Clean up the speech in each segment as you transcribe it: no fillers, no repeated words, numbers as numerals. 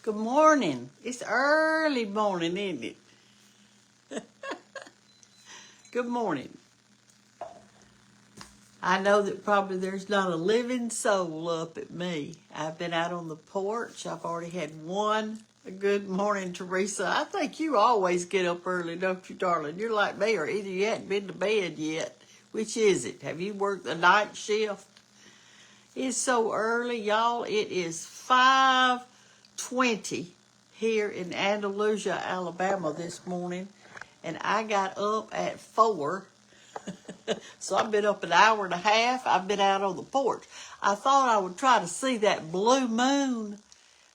Good morning. It's early morning, isn't it? Good morning. I know that probably there's not a living soul up at me. I've been out on the porch. I've already had one. Good morning, Teresa. I think you always get up early, don't you, darling? You're like me, or either you hadn't been to bed yet. Which is it? Have you worked the night shift? It's so early, y'all. It is 5:20 here in Andalusia, Alabama this morning. And I got up at 4. So I've been up an hour and a half. I've been out on the porch. I thought I would try to see that blue moon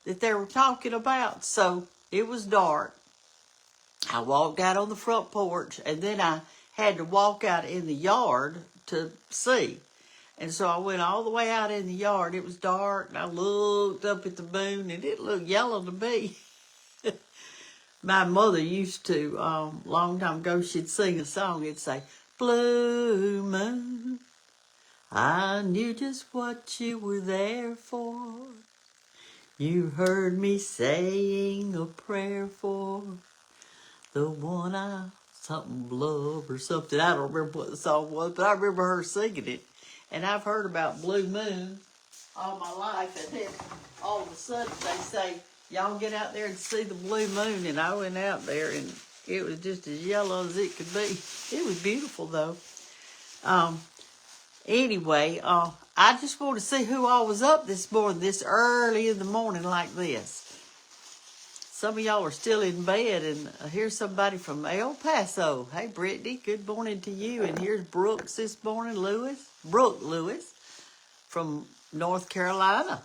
that they were talking about. So it was dark. I walked out on the front porch, and then I had to walk out in the yard to see. And so I went all the way out in the yard. It was dark, and I looked up at the moon, and it looked yellow to me. My mother used to, long time ago, she'd sing a song. It'd say, "Blue moon, I knew just what you were there for. You heard me saying a prayer for the one something love or something." I don't remember what the song was, but I remember her singing it. And I've heard about Blue Moon all my life, and then all of a sudden they say, y'all get out there and see the blue moon, and I went out there, and it was just as yellow as it could be. It was beautiful, though. Anyway, I just want to see who all was up this morning, this early in the morning like this. Some of y'all are still in bed, and here's somebody from El Paso. Hey, Brittany, good morning to you. And here's Brooks this morning, Brooke Lewis from North Carolina.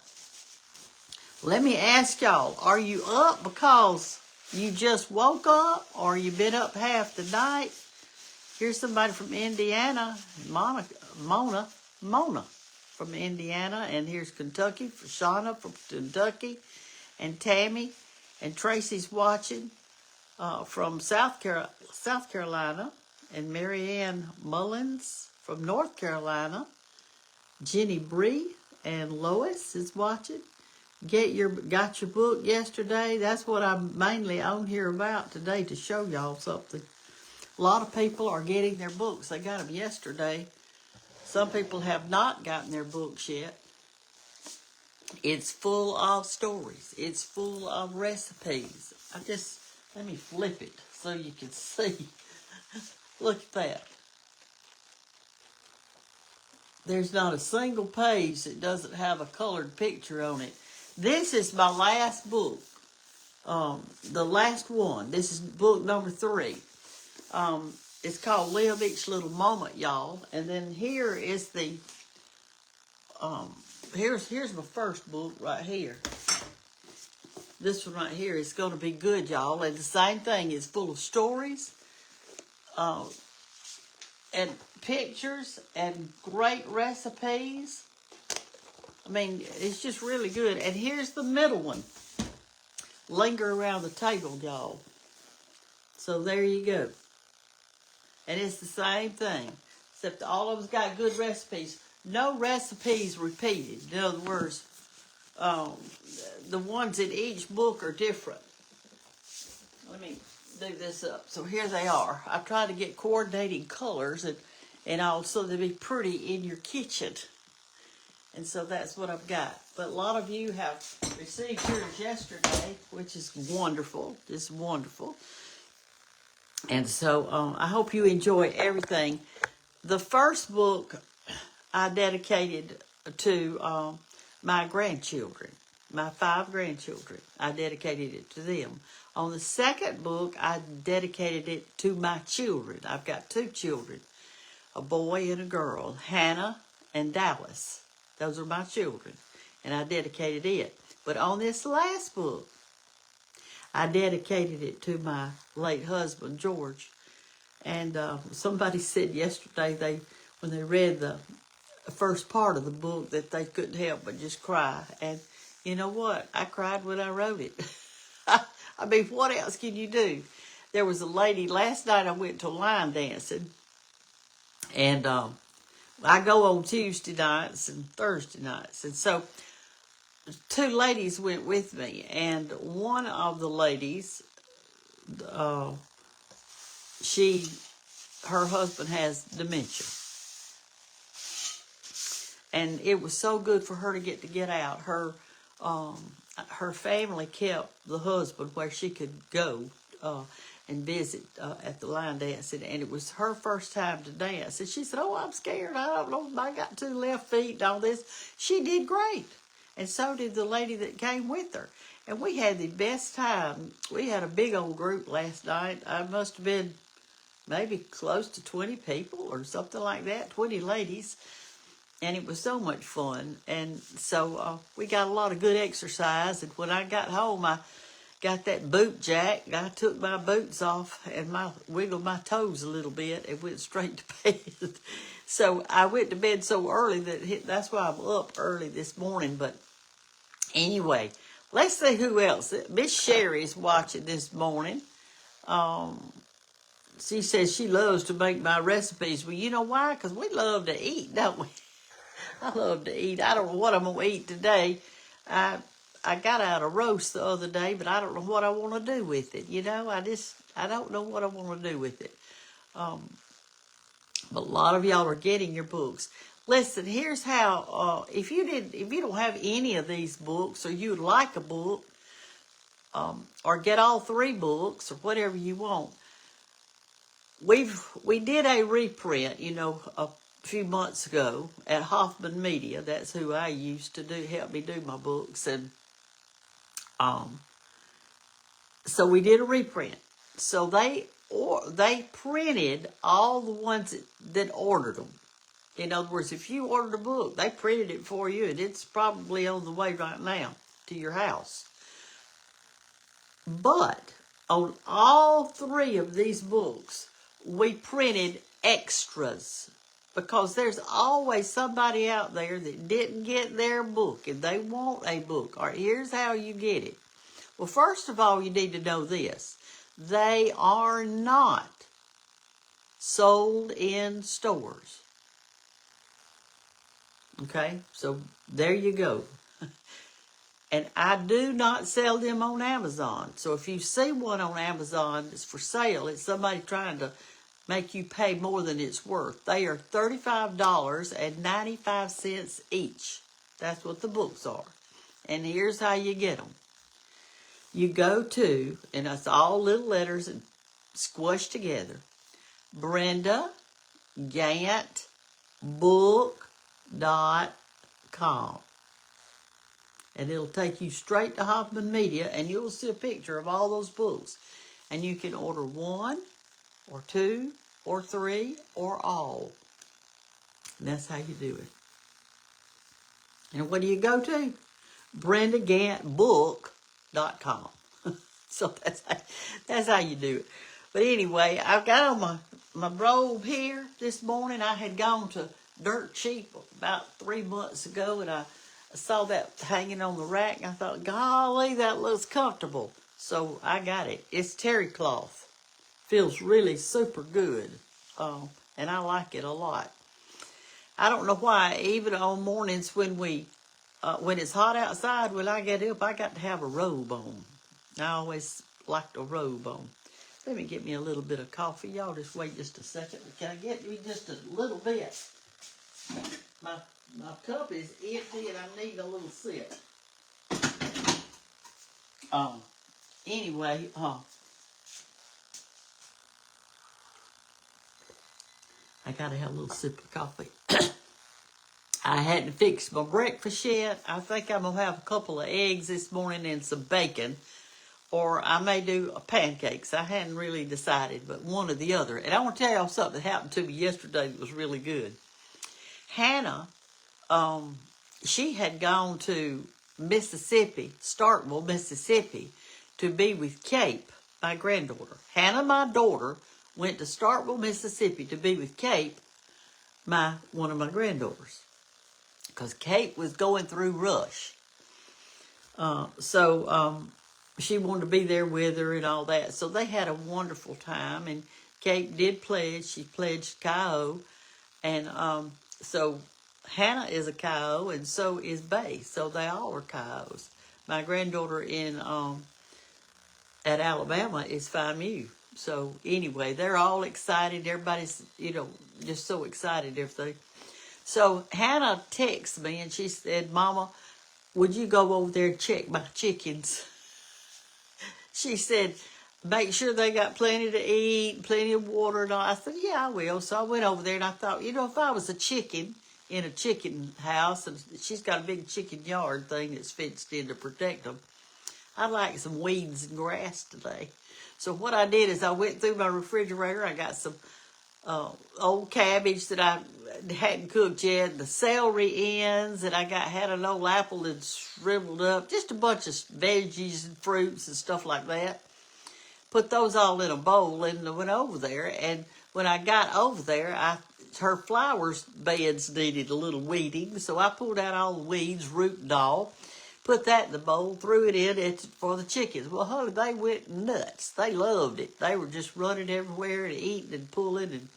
Let me ask y'all, are you up because you just woke up, or you been up half the night? Here's somebody from Indiana, Mona from Indiana, and here's Kentucky, Shauna from Kentucky, and Tammy, and Tracy's watching from South Carolina, and Marianne Mullins from North Carolina. Jenny Bree and Lois is watching. Got your book yesterday. That's what I'm mainly on here about today, to show y'all something. A lot of people are getting their books. They got them yesterday. Some people have not gotten their books yet. It's full of stories. It's full of recipes. Let me flip it so you can see. Look at that. There's not a single page that doesn't have a colored picture on it. This is my last book. The last one. This is book number 3. It's called Live Each Little Moment, y'all. And then here is the, here's my first book right here. This one right here is going to be good, y'all. And the same thing, is full of stories, and pictures, and great recipes. I mean, it's just really good. And here's the middle one. Linger Around the Table, y'all. So there you go. And it's the same thing, except all of us got good recipes. No recipes repeated. In other words, the ones in each book are different. Let me do this up. So here they are. I've tried to get coordinating colors and also to be pretty in your kitchen. And so that's what I've got. But a lot of you have received yours yesterday, which is wonderful. Just wonderful. And so I hope you enjoy everything. The first book I dedicated to my grandchildren, my 5 grandchildren. I dedicated it to them. On the second book, I dedicated it to my children. I've got 2 children, a boy and a girl, Hannah and Dallas. Those are my children, and I dedicated it. But on this last book, I dedicated it to my late husband, George. And somebody said yesterday, when they read the first part of the book, that they couldn't help but just cry. And you know what? I cried when I wrote it. I mean, what else can you do? There was a lady, last night I went to line dancing, and I go on Tuesday nights and Thursday nights. And so two ladies went with me, and one of the ladies, her husband has dementia. And it was so good for her to get out. Her family kept the husband where she could go and visit at the line dance, and it was her first time to dance. And she said, "Oh, I'm scared. I don't know if I got two left feet and all this." She did great, and so did the lady that came with her. And we had the best time. We had a big old group last night. I must have been maybe close to 20 people or something like that, 20 ladies. And it was so much fun. And so we got a lot of good exercise. And when I got home, I got that boot jack. I took my boots off and wiggled my toes a little bit and went straight to bed. So I went to bed so early that's why I'm up early this morning. But anyway, let's see who else. Miss Sherry's watching this morning. She says she loves to make my recipes. Well, you know why? Because we love to eat, don't we? I love to eat. I don't know what I'm going to eat today. I got out a roast the other day, but I don't know what I want to do with it. You know, I don't know what I want to do with it. But a lot of y'all are getting your books. Listen, here's how, if you don't have any of these books, or you'd like a book, or get all three books, or whatever you want, we did a reprint, a few months ago at Hoffman Media. That's who I used to help me do my books. And so we did a reprint. So they printed all the ones that ordered them. In other words, if you ordered a book, they printed it for you, and it's probably on the way right now to your house. But on all three of these books, we printed extras, because there's always somebody out there that didn't get their book and they want a book. All right, here's how you get it. Well, first of all, you need to know this. They are not sold in stores. Okay, so there you go. And I do not sell them on Amazon. So if you see one on Amazon that's for sale, it's somebody trying to make you pay more than it's worth. They are $35.95 each. That's what the books are. And here's how you get them. You go to, and it's all little letters and squished together, Brenda Gantt book.com. And it'll take you straight to Hoffman Media, and you'll see a picture of all those books. And you can order one, or two, or three, or all. And that's how you do it. And what do you go to? BrendaGanttBook.com. So that's how you do it. But anyway, I've got on my robe here this morning. I had gone to Dirt Cheap about 3 months ago, and I saw that hanging on the rack, and I thought, golly, that looks comfortable. So I got it. It's terry cloth. Feels really super good, and I like it a lot. I don't know why, even on mornings when it's hot outside, when I get up, I got to have a robe on. I always liked a robe on. Let me get me a little bit of coffee. Y'all just wait just a second. Can I get me just a little bit? My cup is empty and I need a little sip. Anyway, I gotta have a little sip of coffee. I hadn't fixed my breakfast yet. I think I'm gonna have a couple of eggs this morning and some bacon, or I may do pancakes. I hadn't really decided, but one or the other. And I want to tell y'all something that happened to me yesterday that was really good. Hannah, she had gone to Mississippi, Starkville, Mississippi, to be with Cape, my granddaughter. Hannah, my daughter, went to Starkville, Mississippi to be with Cape, one of my granddaughters, because Cape was going through Rush. So she wanted to be there with her and all that. So they had a wonderful time, and Cape did pledge. She pledged Kyle, and so Hannah is a coyote, and so is Bay. So they all are coyotes. My granddaughter in at Alabama is Phi Mu. So anyway, they're all excited. Everybody's, just so excited, everything. So Hannah texted me and she said, Mama, would you go over there and check my chickens? She said, make sure they got plenty to eat, plenty of water and all. I said, yeah, I will. So I went over there and I thought, if I was a chicken in a chicken house, and she's got a big chicken yard thing that's fenced in to protect them, I'd like some weeds and grass today. So what I did is I went through my refrigerator. I got some old cabbage that I hadn't cooked yet, the celery ends, and I had an old apple that shriveled up, just a bunch of veggies and fruits and stuff like that. Put those all in a bowl and went over there. And when I got over there, her flowers beds needed a little weeding, so I pulled out all the weeds, root and all, put that in the bowl, threw it in for the chickens. Well, honey, they went nuts. They loved it. They were just running everywhere and eating and pulling and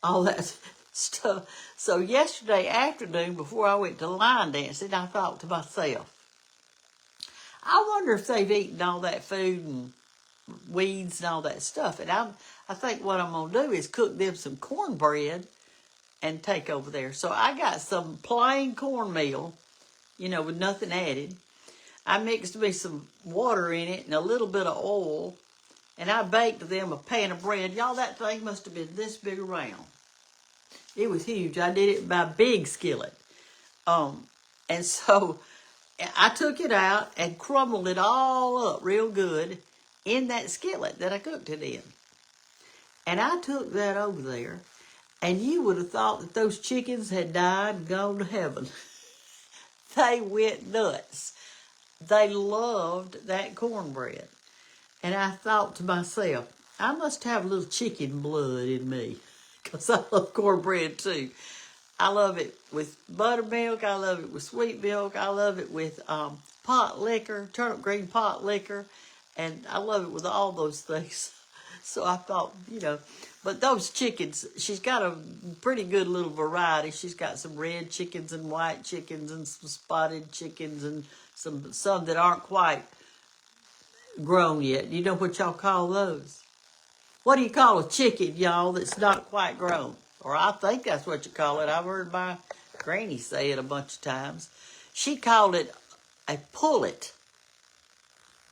all that stuff. So yesterday afternoon, before I went to line dancing, I thought to myself, I wonder if they've eaten all that food and weeds and all that stuff. And I think what I'm going to do is cook them some cornbread and take over there. So I got some plain cornmeal, with nothing added. I mixed me some water in it and a little bit of oil, and I baked them a pan of bread. Y'all, that thing must have been this big around. It was huge. I did it by a big skillet. And so I took it out and crumbled it all up real good in that skillet that I cooked it in. And I took that over there, and you would have thought that those chickens had died and gone to heaven. They went nuts. They loved that cornbread. And I thought to myself, I must have a little chicken blood in me, because I love cornbread too. I love it with buttermilk. I love it with sweet milk. I love it with pot liquor, turnip green pot liquor. And I love it with all those things. So I thought, but those chickens, she's got a pretty good little variety. She's got some red chickens and white chickens and some spotted chickens and some that aren't quite grown yet. You know what y'all call those? What do you call a chicken, y'all, that's not quite grown? Or I think that's what you call it. I've heard my granny say it a bunch of times. She called it a pullet.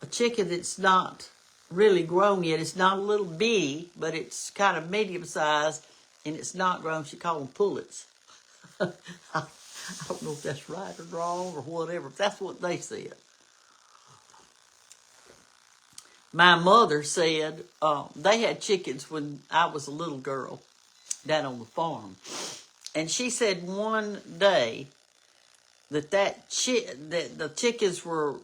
A chicken that's not really grown yet. It's not a little bitty, but it's kind of medium sized, and it's not grown. She called them pullets. I don't know if that's right or wrong or whatever, but that's what they said. My mother said they had chickens when I was a little girl down on the farm. And she said one day that the chickens were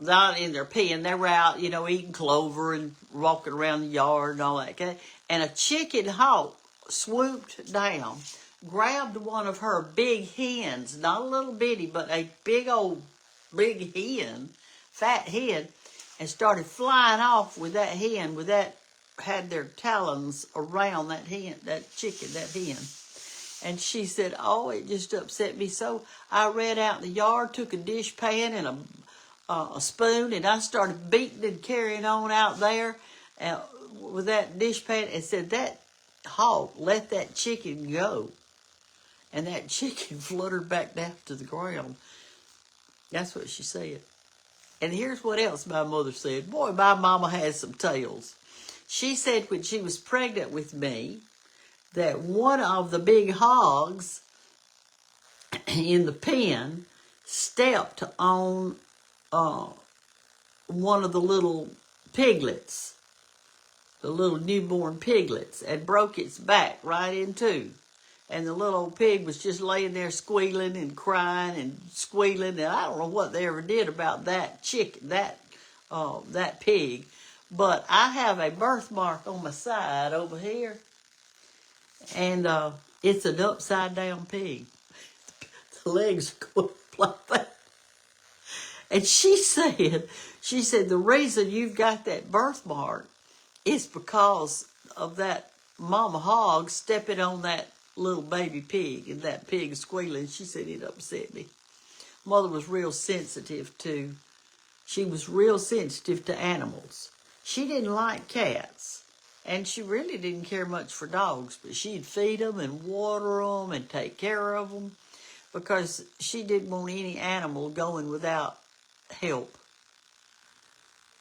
not in their pen. They were out, eating clover and walking around the yard and all that. Okay? And a chicken hawk swooped down, grabbed one of her big hens, not a little bitty, but a big hen, fat hen, and started flying off with that hen, had their talons around that hen. And she said, oh, it just upset me so. I ran out in the yard, took a dishpan and a spoon, and I started beating and carrying on out there with that dishpan, and said, that hawk let that chicken go. And that chicken fluttered back down to the ground. That's what she said. And here's what else my mother said. Boy, my mama has some tales. She said when she was pregnant with me that one of the big hogs in the pen stepped on one of the little piglets, the little newborn piglets, and broke its back right in two. And the little old pig was just laying there squealing and crying and squealing. And I don't know what they ever did about that chicken, that pig. But I have a birthmark on my side over here. And it's an upside down pig. The legs are going like that. And she said, the reason you've got that birthmark is because of that mama hog stepping on that little baby pig, and that pig squealing. She said it upset me. Mother was real sensitive to, she was real sensitive to animals. She didn't like cats, and she really didn't care much for dogs, but she'd feed them and water them and take care of them because she didn't want any animal going without help.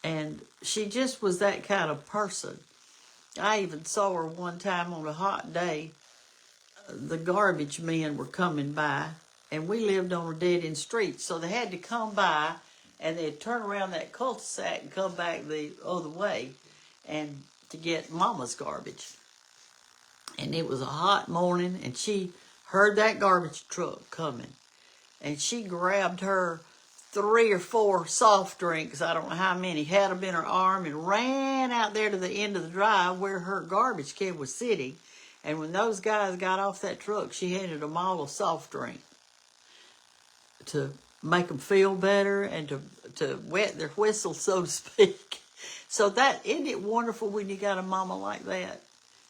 And she just was that kind of person. I even saw her one time on a hot day. The garbage men were coming by, and we lived on a dead-end street, so they had to come by, and they'd turn around that cul-de-sac and come back the other way and to get Mama's garbage. And it was a hot morning, and she heard that garbage truck coming, and she grabbed her 3 or 4 soft drinks, I don't know how many, had them in her arm, and ran out there to the end of the drive where her garbage can was sitting. And when those guys got off that truck, she handed them all a soft drink to make them feel better and to wet their whistle, so to speak. So that, isn't it wonderful when you got a mama like that?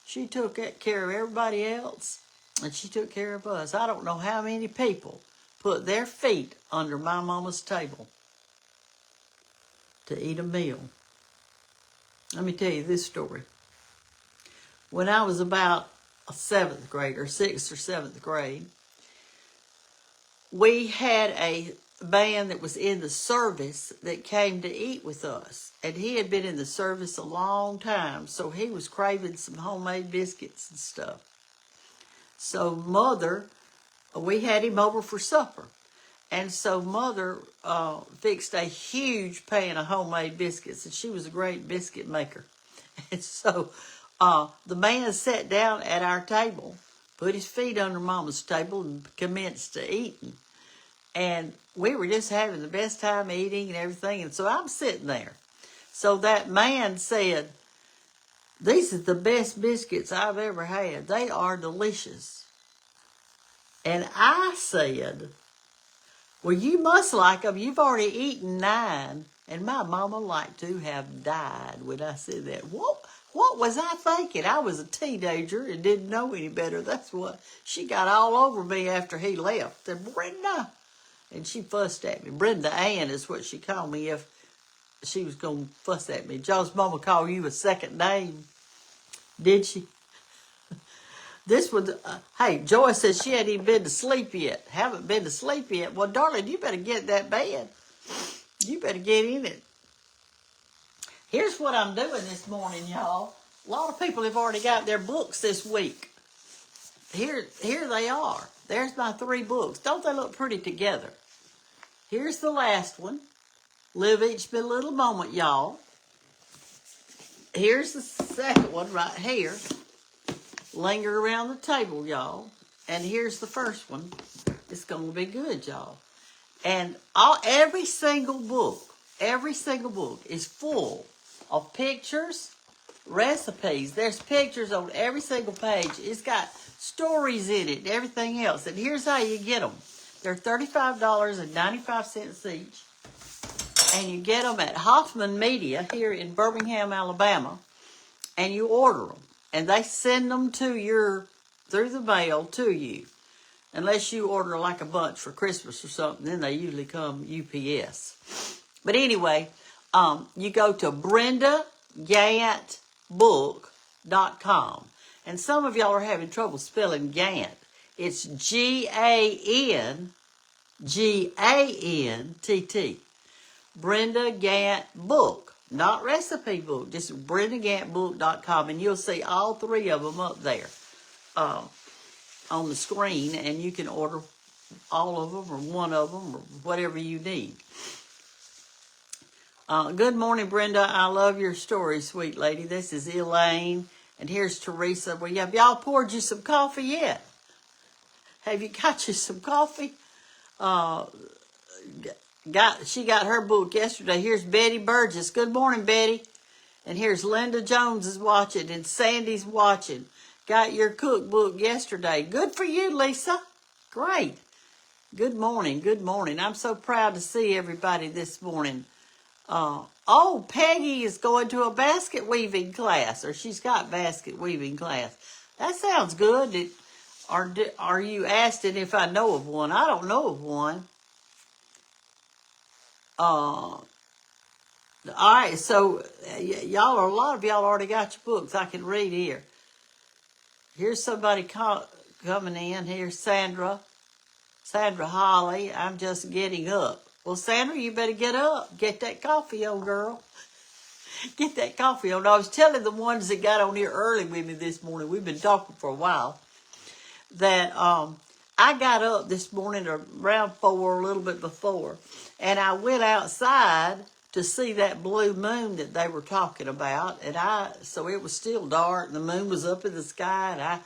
She took care of everybody else, and she took care of us. I don't know how many people put their feet under my mama's table to eat a meal. Let me tell you this story. When I was about a 7th grader, 6th or 7th grade, we had a man that was in the service that came to eat with us. And he had been in the service a long time, so he was craving some homemade biscuits and stuff. So Mother, we had him over for supper. And so Mother fixed a huge pan of homemade biscuits, and she was a great biscuit maker. And so the man sat down at our table, put his feet under Mama's table, and commenced to eating. And we were just having the best time eating and everything. And so I'm sitting there. So that man said, "These are the best biscuits I've ever had. They are delicious." And I said, "Well, you must like them. You've already eaten 9. And my mama like to have died when I said that. What was I thinking? I was a teenager and didn't know any better. That's what. She got all over me after he left. Said, "Brenda." And she fussed at me. Brenda Ann is what she called me if she was going to fuss at me. Joe's mama called you a second name. Did she? This was, hey, Joy says she hadn't even been to sleep yet. Haven't been to sleep yet. Well, darling, you better get in that bed. You better get in it. Here's what I'm doing this morning, y'all. A lot of people have already got their books this week. Here they are. There's my 3 books. Don't they look pretty together? Here's the last one. Live each little moment, y'all. Here's the second one right here. Linger around the table, y'all. And here's the first one. It's going to be good, y'all. And every single book is full of pictures, recipes. There's pictures on every single page. It's got stories in it and everything else. And here's how you get them. They're $35.95 each. And you get them at Hoffman Media here in Birmingham, Alabama. And you order them. And they send them through the mail to you. Unless you order like a bunch for Christmas or something, then they usually come UPS. But anyway, you go to BrendaGanttBook.com. And some of y'all are having trouble spelling Gantt. It's Gantt. Brenda Gantt Book. Not recipe book, just BrendaGanttBook.com. And you'll see all 3 of them up there on the screen. And you can order all of them or one of them or whatever you need. Good morning, Brenda. I love your story, sweet lady. This is Elaine. And here's Teresa. Well, have y'all poured you some coffee yet? Have you got you some coffee? She got her book yesterday. Here's Betty Burgess. Good morning, Betty. And here's Linda Jones is watching and Sandy's watching. Got your cookbook yesterday. Good for you, Lisa. Great. Good morning. Good morning. I'm so proud to see everybody this morning. Peggy is going to a basket weaving class, or she's got basket weaving class. That sounds good. are you asking if I know of one? I don't know of one. All right, so y'all are, a lot of y'all already got your books. I can read here. Here's somebody coming in. Here's Sandra Holly. I'm just getting up. Well, Sandra, you better get up. Get that coffee on, girl. Get that coffee on. I was telling the ones that got on here early with me this morning, we've been talking for a while, that I got up this morning around 4, a little bit before, and I went outside to see that blue moon that they were talking about. And so it was still dark, and the moon was up in the sky, and I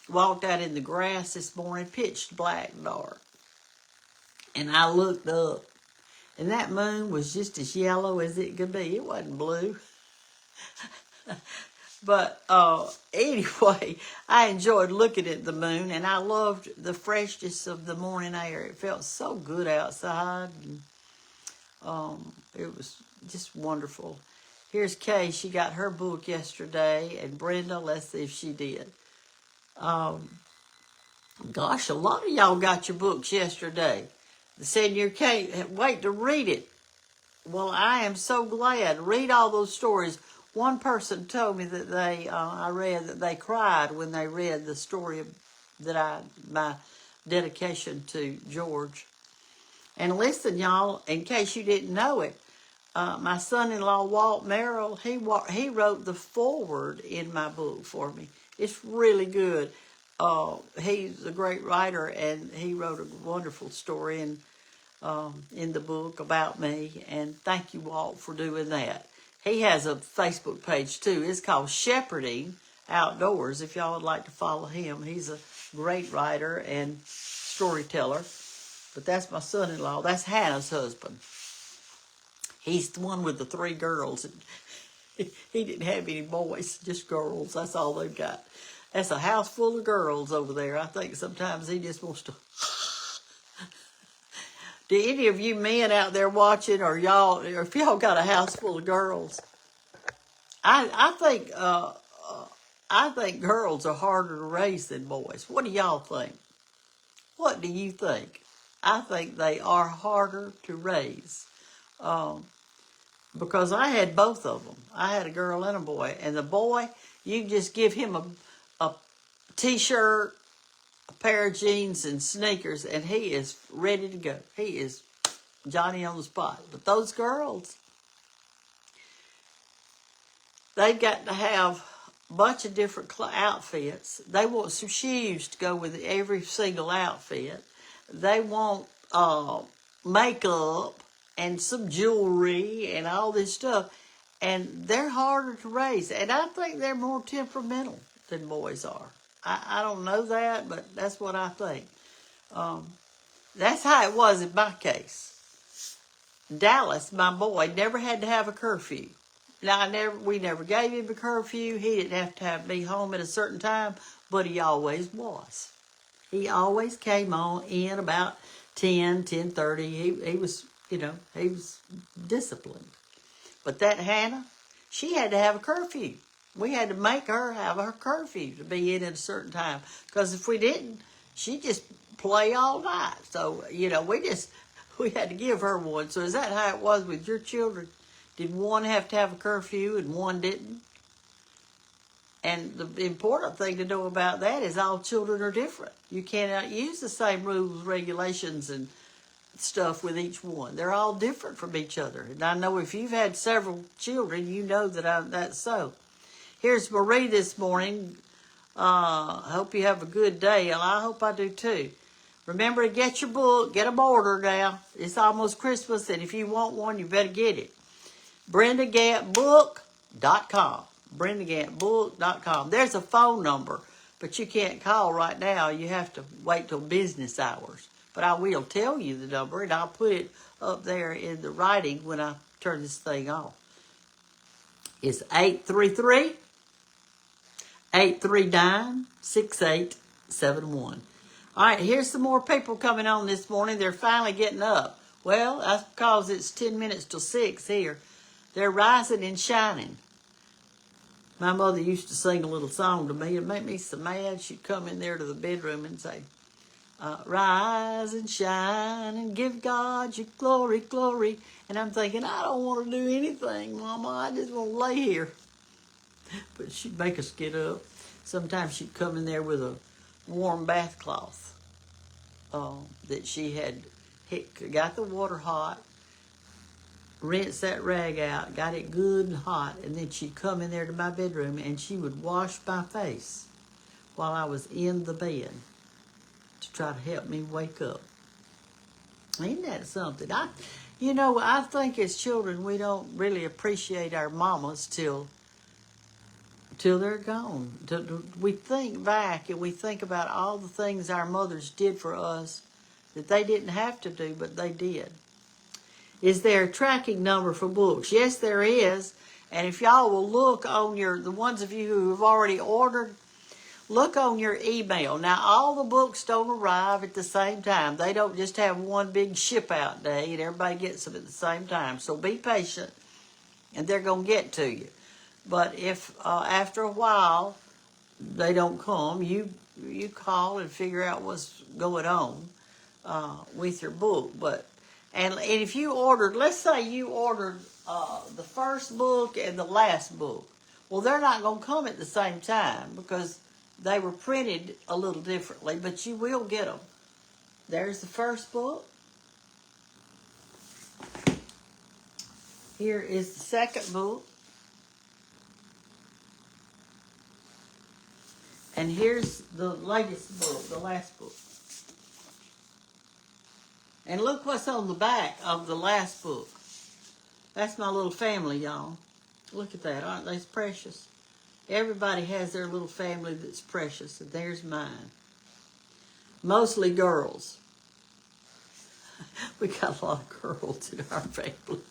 walked out in the grass this morning, pitch black dark. And I looked up, and that moon was just as yellow as it could be. It wasn't blue. But anyway, I enjoyed looking at the moon, and I loved the freshness of the morning air. It felt so good outside, and it was just wonderful. Here's Kay. She got her book yesterday, and Brenda, let's see if she did. Gosh, a lot of y'all got your books yesterday. They said you can't wait to read it. Well, I am so glad. Read all those stories. One person told me that I read that they cried when they read the story my dedication to George. And listen, y'all, in case you didn't know it, my son-in-law, Walt Merrill, he wrote the foreword in my book for me. It's really good. He's a great writer, and he wrote a wonderful story in the book about me. And thank you, Walt, for doing that. He has a Facebook page, too. It's called Shepherding Outdoors, if y'all would like to follow him. He's a great writer and storyteller. But that's my son-in-law. That's Hannah's husband. He's the one with the 3 girls. He didn't have any boys, just girls. That's all they've got. That's a house full of girls over there. I think sometimes he just wants to... Do any of you men out there watching, or if y'all got a house full of girls? I think girls are harder to raise than boys. What do y'all think? What do you think? I think they are harder to raise. Because I had both of them. I had a girl and a boy. And the boy, you just give him a t-shirt, a pair of jeans, and sneakers, and he is ready to go. He is Johnny on the spot. But those girls, they've got to have a bunch of different outfits. They want some shoes to go with every single outfit. They want makeup and some jewelry and all this stuff. And they're harder to raise. And I think they're more temperamental than boys are. I don't know that, but that's what I think. That's how it was in my case. Dallas, my boy, never had to have a curfew. Now, we never gave him a curfew. He didn't have to have me home at a certain time, but he always was. He always came in about 10:30. He was, he was disciplined. But that Hannah, she had to have a curfew. We had to make her have her curfew to be in at a certain time. Because if we didn't, she'd just play all night. So, we had to give her one. So is that how it was with your children? Did one have to have a curfew and one didn't? And the important thing to know about that is all children are different. You cannot use the same rules, regulations, and stuff with each one. They're all different from each other. And I know if you've had several children, you know that's so. Here's Marie this morning. I hope you have a good day, and I hope I do too. Remember to get your book. Get them ordered now. It's almost Christmas, and if you want one, you better get it. BrendaGanttBook.com. BrendaGanttBook.com. There's a phone number, but you can't call right now. You have to wait till business hours. But I will tell you the number, and I'll put it up there in the writing when I turn this thing off. It's 833-839-6871. All right, here's some more people coming on this morning. They're finally getting up. Well, that's because it's 10 minutes till 6 here. They're rising and shining. My mother used to sing a little song to me. It made me so mad. She'd come in there to the bedroom and say, rise and shine and give God your glory, glory. And I'm thinking, I don't want to do anything, Mama. I just want to lay here. But she'd make us get up. Sometimes she'd come in there with a warm bath cloth that she had got the water hot, rinsed that rag out, got it good and hot, and then she'd come in there to my bedroom and she would wash my face while I was in the bed to try to help me wake up. Ain't that something? I think as children we don't really appreciate our mamas till they're gone. We think back and we think about all the things our mothers did for us that they didn't have to do, but they did. Is there a tracking number for books? Yes, there is. And if y'all will look on the ones of you who have already ordered, look on your email. Now, all the books don't arrive at the same time. They don't just have one big ship out day and everybody gets them at the same time. So be patient and they're going to get to you. But if after a while they don't come, you call and figure out what's going on with your book. And if you ordered, let's say you ordered the first book and the last book, well, they're not going to come at the same time because they were printed a little differently, but you will get them. There's the first book. Here is the second book. And here's the latest book, the last book. And look what's on the back of the last book. That's my little family, y'all. Look at that. Aren't they precious? Everybody has their little family that's precious, and there's mine. Mostly girls. We got a lot of girls in our family.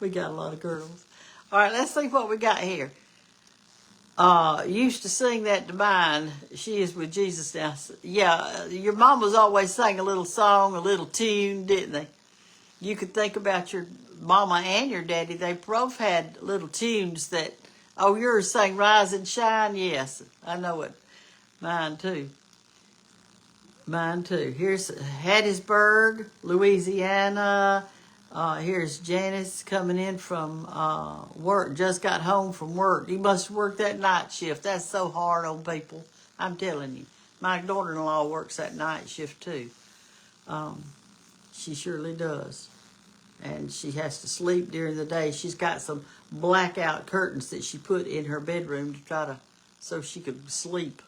We got a lot of girls. All right, let's see what we got here. Used to sing that to mine. She is with Jesus now. Yeah, your mamas always sang a little song, a little tune, didn't they? You could think about your mama and your daddy. They both had little tunes that, yours sang Rise and Shine. Yes, I know it. Mine too. Here's Hattiesburg, Louisiana. Here's Janice coming in from work. Just got home from work. You must have worked that night shift. That's so hard on people. I'm telling you. My daughter-in-law works that night shift too. She surely does. And she has to sleep during the day. She's got some blackout curtains that she put in her bedroom so she could sleep.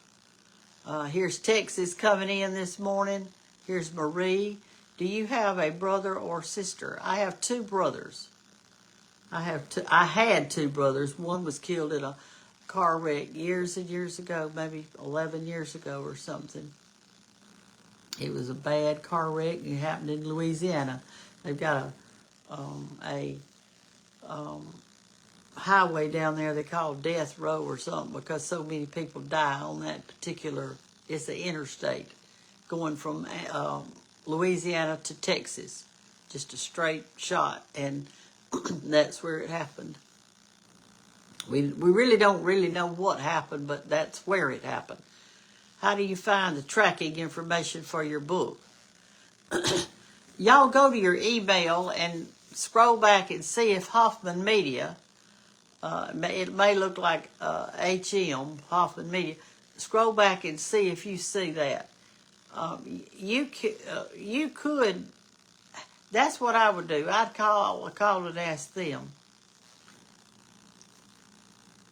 Here's Texas coming in this morning. Here's Marie. Do you have a brother or sister? I have two brothers. I had two brothers. One was killed in a car wreck years and years ago, maybe 11 years ago or something. It was a bad car wreck. It happened in Louisiana. They've got a highway down there they call Death Row or something because so many people die on that particular, it's the interstate going from Louisiana to Texas, just a straight shot, and that's where it happened. We really don't know what happened, but that's where it happened. How do you find the tracking information for your book? Y'all go to your email and scroll back and see if Hoffman Media, it may look like HM, Hoffman Media. Scroll back and see if you see that. You could, that's what I would do. I'd call and ask them.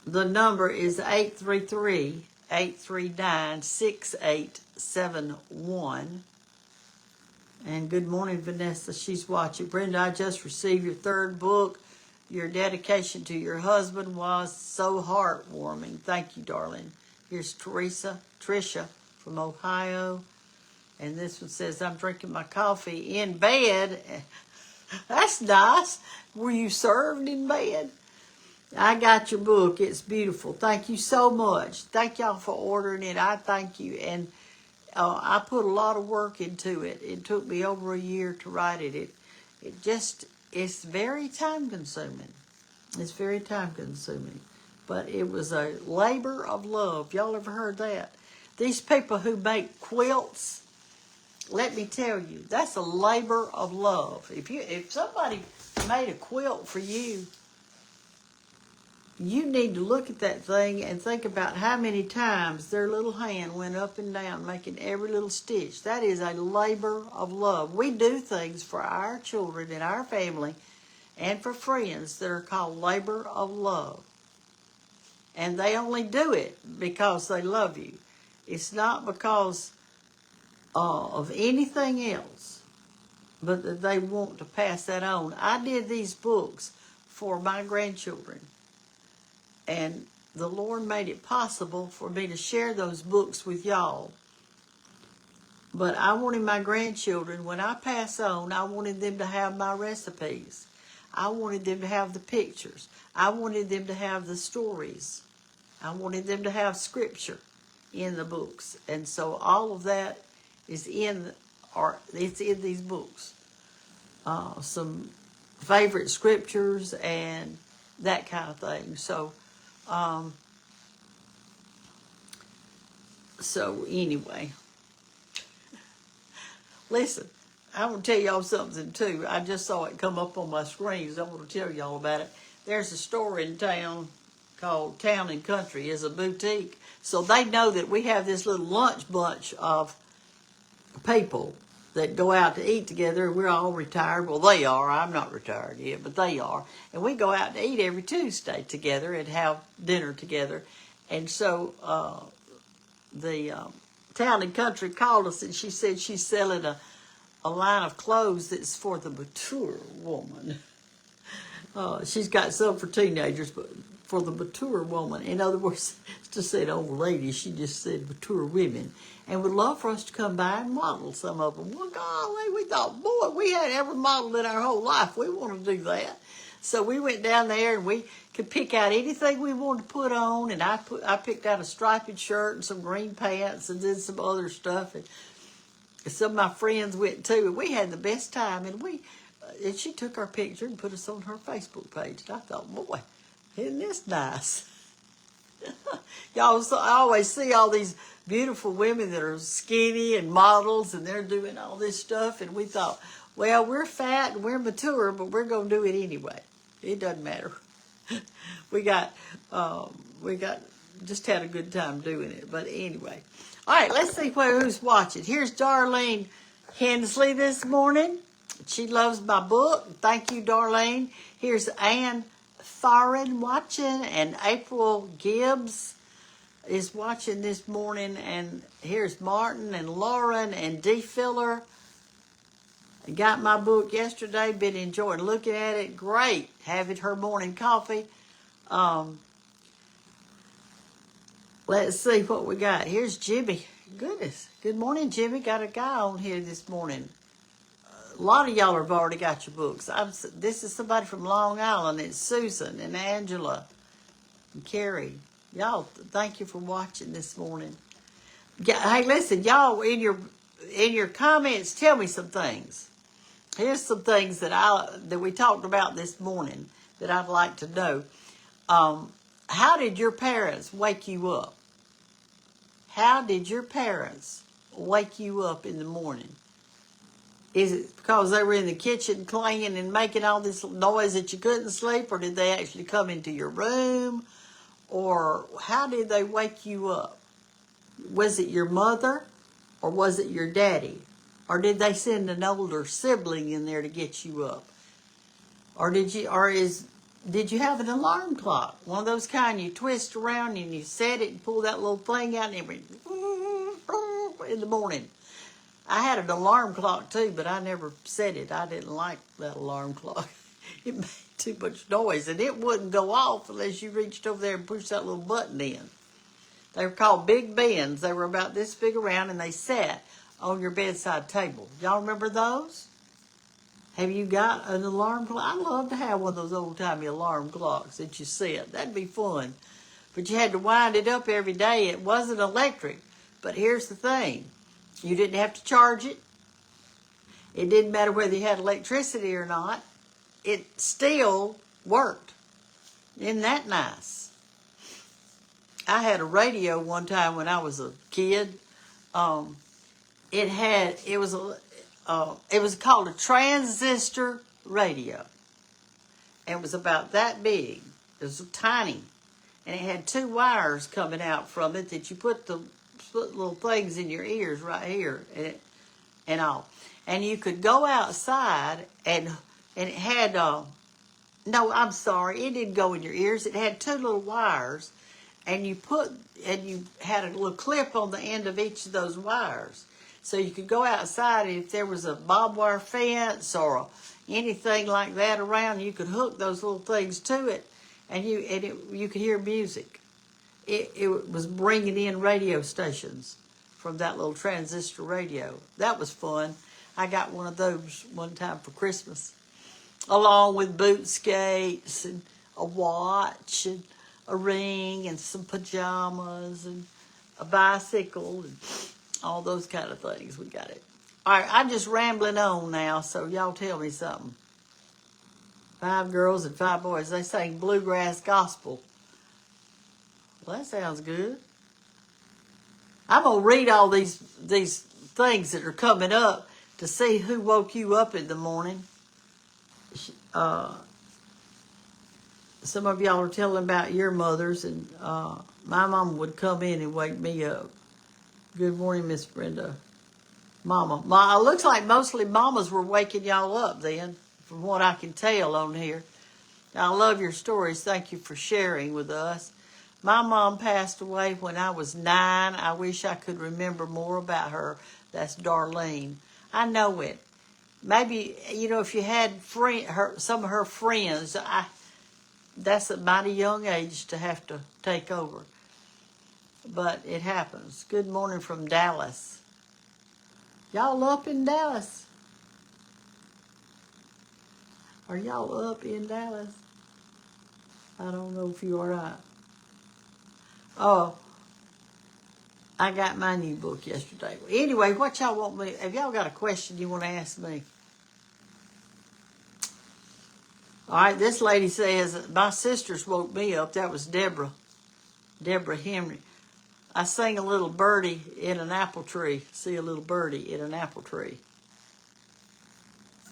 The number is 833-839-6871. And good morning, Vanessa. She's watching. Brenda, I just received your third book. Your dedication to your husband was so heartwarming. Thank you, darling. Here's Tricia from Ohio. And this one says, I'm drinking my coffee in bed. That's nice. Were you served in bed? I got your book. It's beautiful. Thank you so much. Thank y'all for ordering it. I thank you. And I put a lot of work into it. It took me over a year to write it. It's very time consuming. It's very time consuming. But it was a labor of love. Y'all ever heard that? These people who make quilts, let me tell you, that's a labor of love. If somebody made a quilt for you, you need to look at that thing and think about how many times their little hand went up and down making every little stitch. That is a labor of love. We do things for our children and our family and for friends that are called labor of love. And they only do it because they love you. It's not because of anything else, but that they want to pass that on. I did these books for my grandchildren, and the Lord made it possible for me to share those books with y'all. But I wanted my grandchildren, when I pass on, I wanted them to have my recipes. I wanted them to have the pictures. I wanted them to have the stories. I wanted them to have scripture in the books. And so all of that is it's in these books. Some favorite scriptures and that kind of thing. So anyway, listen, I want to tell y'all something too. I just saw it come up on my screens. I want to tell y'all about it. There's a store in town called Town and Country. It's a boutique. So they know that we have this little lunch bunch of people that go out to eat together. We're all retired. Well, they are. I'm not retired yet, but they are. And we go out to eat every Tuesday together and have dinner together. And so the Town and Country called us, and she said she's selling a line of clothes that's for the mature woman. She's got some for teenagers, but for the mature woman. In other words, to say old lady, she just said mature women. And would love for us to come by and model some of them. Well, golly, we thought, boy, we hadn't ever modeled in our whole life. We want to do that. So we went down there and we could pick out anything we wanted to put on. And I picked out a striped shirt and some green pants and then some other stuff. And some of my friends went too. And we had the best time. And she took our picture and put us on her Facebook page. And I thought, boy, isn't this nice? Y'all, so I always see all these beautiful women that are skinny and models, and they're doing all this stuff. And we thought, well, we're fat and we're mature, but we're going to do it anyway. It doesn't matter. we got just had a good time doing it. But anyway, all right, let's see who's watching. Here's Darlene Hensley this morning. She loves my book. Thank you, Darlene. Here's Ann Thorin watching, and April Gibbs is watching this morning, and here's Martin and Lauren and D. Filler. Got my book yesterday, been enjoying looking at it. Great, having her morning coffee. Let's see what we got. Here's Jimmy. Goodness, good morning, Jimmy. Got a guy on here this morning. A lot of y'all have already got your books. This is somebody from Long Island. It's Susan and Angela and Carrie. Y'all, thank you for watching this morning. Hey, listen, y'all, in your comments, tell me some things. Here's some things that we talked about this morning that I'd like to know. How did your parents wake you up? How did your parents wake you up in the morning? Is it because they were in the kitchen clanging and making all this noise that you couldn't sleep, or did they actually come into your room? Or how did they wake you up? Was it your mother, or was it your daddy? Or did they send an older sibling in there to get you up? Or did you have an alarm clock? One of those kind you twist around and you set it and pull that little thing out and it went in the morning. I had an alarm clock too, but I never set it. I didn't like that alarm clock. It made too much noise, and it wouldn't go off unless you reached over there and pushed that little button in. They were called Big Bens. They were about this big around, and they sat on your bedside table. Y'all remember those? Have you got an alarm clock? I'd love to have one of those old-timey alarm clocks that you set. That'd be fun. But you had to wind it up every day. It wasn't electric. But here's the thing. You didn't have to charge it. It didn't matter whether you had electricity or not. It still worked. Isn't that nice? I had a radio one time when I was a kid. It was called a transistor radio. It was about that big. It was tiny. And it had two wires coming out from it that you put little things in your ears right here and all. And you could go outside and it had, no, I'm sorry, it didn't go in your ears. It had two little wires and you had a little clip on the end of each of those wires. So you could go outside, and if there was a barbed wire fence or anything like that around, you could hook those little things to it, and you could hear music. It was bringing in radio stations from that little transistor radio. That was fun. I got one of those one time for Christmas, along with boot skates and a watch and a ring and some pajamas and a bicycle and all those kind of things. We got it. All right, I'm just rambling on now, so y'all tell me something. 5 girls and 5 boys. They sang bluegrass gospel. Well, that sounds good. I'm going to read all these things that are coming up to see who woke you up in the morning. Some of y'all are telling about your mothers, and my mom would come in and wake me up. Good morning, Miss Brenda. Mama. It looks like mostly mamas were waking y'all up then, from what I can tell on here. I love your stories. Thank you for sharing with us. My mom passed away when I was 9. I wish I could remember more about her. That's Darlene. I know it. Maybe, if you had some of her friends, that's a mighty young age to have to take over. But it happens. Good morning from Dallas. Y'all up in Dallas? Are y'all up in Dallas? I don't know if you are not. Oh, I got my new book yesterday. Anyway, what y'all want me? Have y'all got a question you want to ask me? All right, this lady says, my sisters woke me up. That was Deborah Henry. I sing a little birdie in an apple tree. See a little birdie in an apple tree.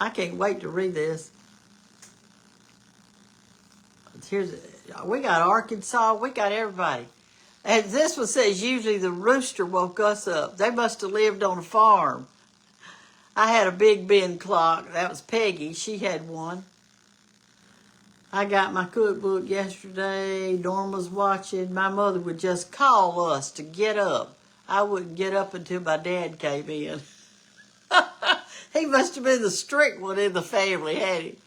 I can't wait to read this. We got Arkansas. We got everybody. And this one says, usually the rooster woke us up. They must have lived on a farm. I had a Big Ben clock. That was Peggy. She had one. I got my cookbook yesterday. Norm was watching. My mother would just call us to get up. I wouldn't get up until my dad came in. He must have been the strict one in the family, hadn't he?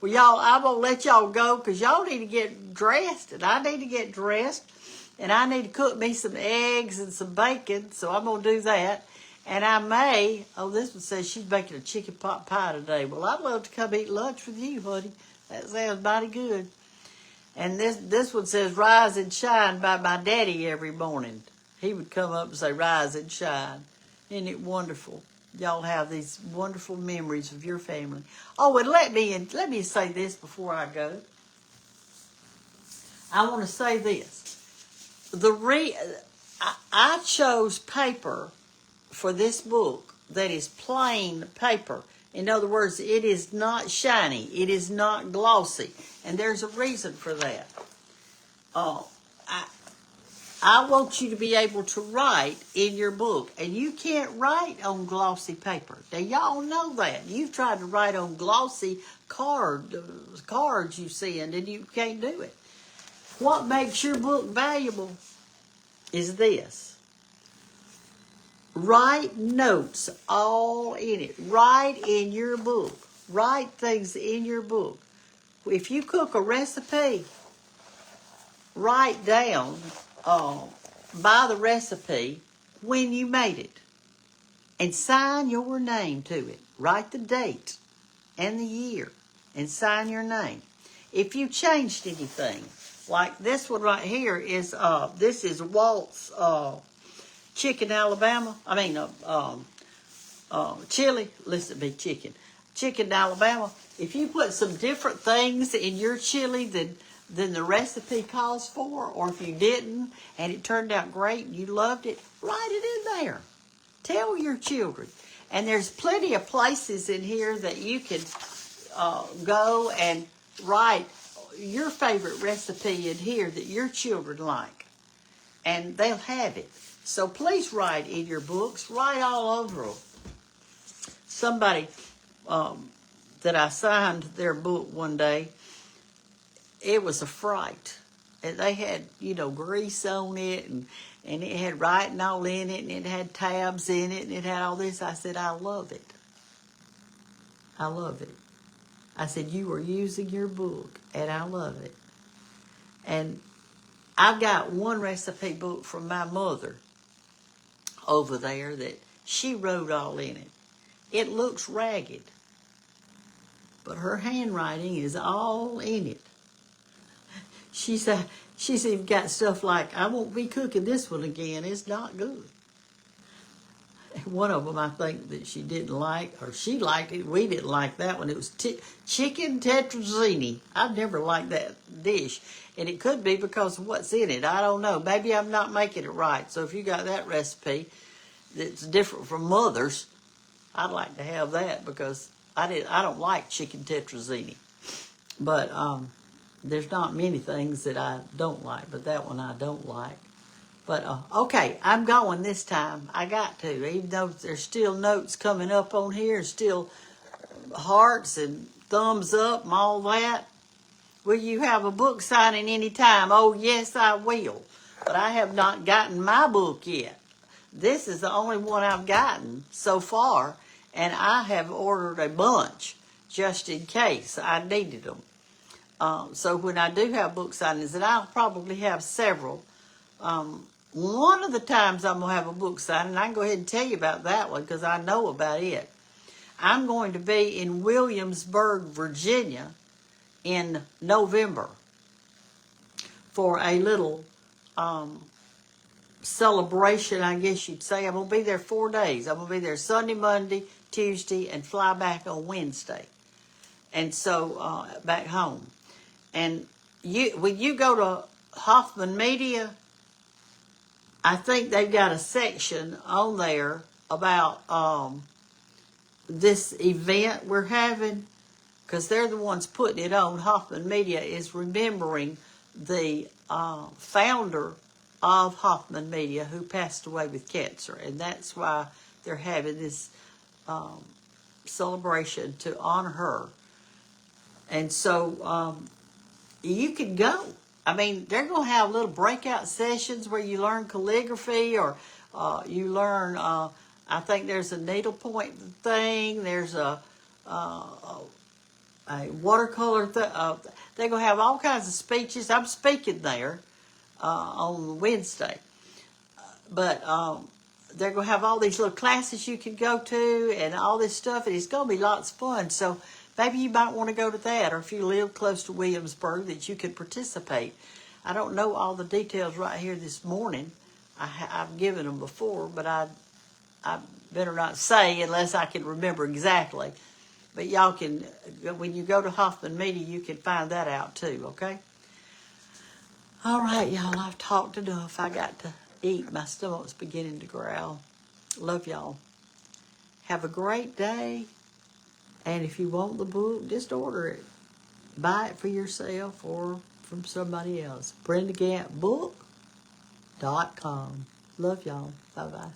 Well, y'all, I'm going to let y'all go because y'all need to get dressed, and I need to get dressed, and I need to cook me some eggs and some bacon, so I'm going to do that. And I may, this one says she's baking a chicken pot pie today. Well, I'd love to come eat lunch with you, honey. That sounds mighty good. And this one says, rise and shine by my daddy every morning. He would come up and say, rise and shine. Isn't it wonderful? Y'all have these wonderful memories of your family. Oh, and let me say this before I go. I want to say this. I chose paper for this book that is plain paper. In other words, it is not shiny. It is not glossy. And there's a reason for that. I want you to be able to write in your book. And you can't write on glossy paper. Now, y'all know that. You've tried to write on glossy cards you send, and you can't do it. What makes your book valuable is this. Write notes all in it. Write in your book. Write things in your book. If you cook a recipe, write down by the recipe when you made it. And sign your name to it. Write the date and the year and sign your name. If you changed anything, like this one right here is, this is Walt's chicken Alabama. Chili. Listen to me, chicken Alabama. If you put some different things in your chili than than the recipe calls for, or if you didn't and it turned out great and you loved it, write it in there. Tell your children. And there's plenty of places in here that you can go and write your favorite recipe in here that your children like. And they'll have it. So please write in your books. Write all over them. Somebody that I signed their book one day, it was a fright. And they had, grease on it, and it had writing all in it, and it had tabs in it, and it had all this. I said, I love it. I love it. I said, you are using your book, and I love it. And I've got one recipe book from my mother over there that she wrote all in it. It looks ragged, but her handwriting is all in it. She's even got stuff like, I won't be cooking this one again. It's not good. One of them, I think, that she didn't like, or she liked it. We didn't like that one. It was chicken tetrazzini. I've never liked that dish. And it could be because of what's in it. I don't know. Maybe I'm not making it right. So if you got that recipe that's different from Mother's, I'd like to have that, because I don't like chicken tetrazzini. But there's not many things that I don't like, but that one I don't like. But, okay, I'm going this time. I got to, even though there's still notes coming up on here, still hearts and thumbs up and all that. Will you have a book signing anytime? Oh, yes, I will. But I have not gotten my book yet. This is the only one I've gotten so far, and I have ordered a bunch just in case I needed them. So when I do have book signings, and I'll probably have several, one of the times I'm going to have a book signing, I can go ahead and tell you about that one because I know about it. I'm going to be in Williamsburg, Virginia in November for a little celebration, I guess you'd say. I'm going to be there 4 days. I'm going to be there Sunday, Monday, Tuesday, and fly back on Wednesday. And so back home. And when you go to Hoffman Media, I think they've got a section on there about this event we're having, because they're the ones putting it on. Hoffman Media is remembering the founder of Hoffman Media who passed away with cancer, and that's why they're having this celebration to honor her. And so you can go. I mean, they're going to have little breakout sessions where you learn calligraphy, or you learn, I think there's a needlepoint thing, there's a watercolor thing. They're going to have all kinds of speeches. I'm speaking there on Wednesday. But they're going to have all these little classes you can go to and all this stuff, and it's going to be lots of fun. So maybe you might want to go to that, or if you live close to Williamsburg, that you could participate. I don't know all the details right here this morning. I've given them before, but I better not say unless I can remember exactly. But y'all can, when you go to Hoffman Media, you can find that out too, okay? All right, y'all, I've talked enough. I got to eat. My stomach's beginning to growl. Love y'all. Have a great day. And if you want the book, just order it. Buy it for yourself or from somebody else. Brenda Gantt book.com. Love y'all. Bye-bye.